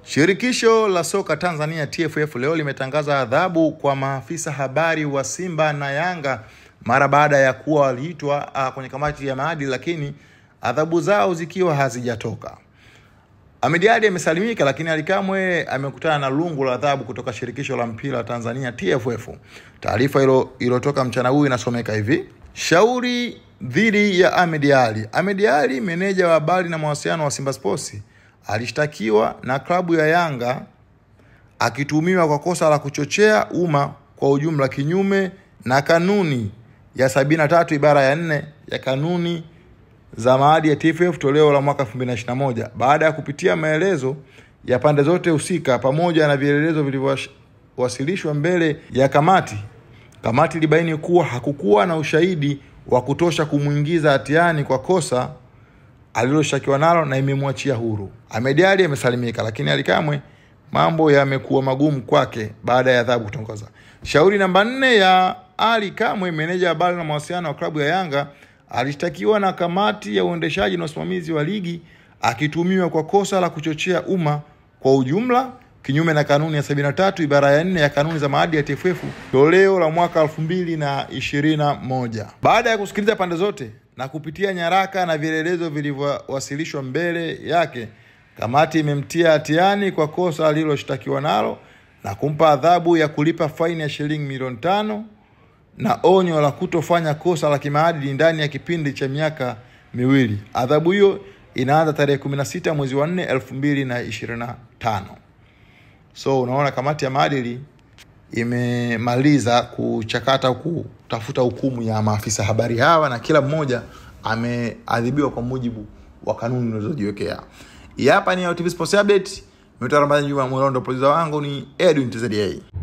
Shirikisho la soka Tanzania TFF leo limetangaza adhabu kwa maafisa habari wa Simba na Yanga mara baada ya kuwa waliitwa kwenye kamati ya maadili, lakini adhabu zao zikiwa hazijatoka. Ahmed Ally amesalimika, lakini Ally Kamwe amekutana na lungu la adhabu kutoka shirikisho la mpira Tanzania TFF. Taarifa iliyotoka mchana huu inasomeka hivi: shauri dhidi ya Ahmed Ally. Ahmed Ally, meneja wa habari na mawasiliano wa Simba Sports, alishtakiwa na klabu ya Yanga akituhumiwa kwa kosa la kuchochea umma kwa ujumla kinyume na kanuni ya 73 ibara ya 4 ya kanuni za maadili ya TFF toleo la mwaka 2021. Baada ya kupitia maelezo ya pande zote husika pamoja na vielelezo vilivyowasilishwa mbele ya kamati ilibaini kuwa hakukuwa na ushahidi wa kutosha kumuingiza hatiani kwa kosa aliloshakiwa nalo na imemwachia huru. Ahmed Ally amesalimika, lakini Ally Kamwe mambo yamekuwa magumu kwake baada ya adhabu kutangazwa. Shauri namba 4 ya Ally Kamwe, meneja habari na mawasiliano wa klabu ya Yanga, alishtakiwa na kamati ya uendeshaji na usimamizi wa ligi akituhumiwa kwa kosa la kuchochea umma kwa ujumla kinyume na kanuni ya 73 ibara ya 4 ya kanuni za maadili ya TFF toleo la mwaka 2021. Baada ya kusikiliza pande zote na kupitia nyaraka na vielelezo vilivyowasilishwa mbele yake, kamati imemtia hatiani kwa kosa aliloshtakiwa nalo na kumpa adhabu ya kulipa faini ya shilingi milioni 5 na onyo la kutofanya kosa la kimaadili ndani ya kipindi cha miaka 2. Adhabu hiyo inaanza tarehe 16 mwezi wa 4 2025. So unaona, kamati ya maadili imemaliza kuchakata kutafuta hukumu ya maafisa habari hawa, na kila mmoja ameadhibiwa kwa mujibu wa kanuni zilizojiwekea. Hapa ni TV Sports Update. Mimi Ramadhani Juma Mwalondo, producer wangu ni Edwin TZA.